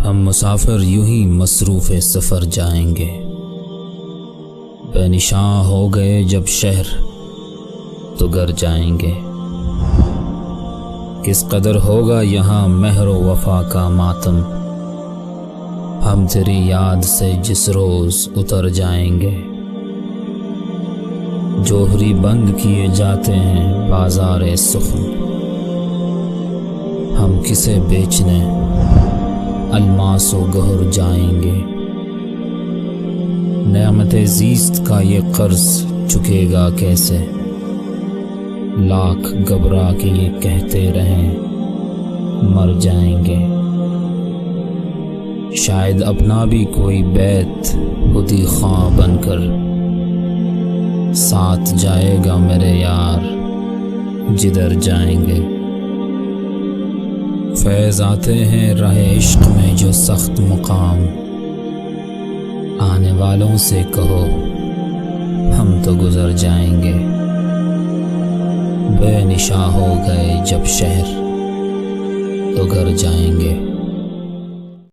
ہم مسافر یوں ہی مصروف سفر جائیں گے، بے نشاں ہو گئے جب شہر تو گھر جائیں گے۔ کس قدر ہوگا یہاں مہر و وفا کا ماتم، ہم تیری یاد سے جس روز اتر جائیں گے۔ جوہری بند کیے جاتے ہیں بازار سخن، ہم کسے بیچنے الماس و گہر جائیں گے۔ نعمت زیست کا یہ قرض چکے گا کیسے، لاکھ گھبرا کے یہ کہتے رہیں مر جائیں گے۔ شاید اپنا بھی کوئی بیت خودی خواہ بن کر ساتھ جائے گا میرے یار جدھر جائیں گے۔ فیض آتے ہیں راہ عشق میں جو سخت مقام، آنے والوں سے کہو ہم تو گزر جائیں گے۔ بے نشاں ہو گئے جب شہر تو گھر جائیں گے۔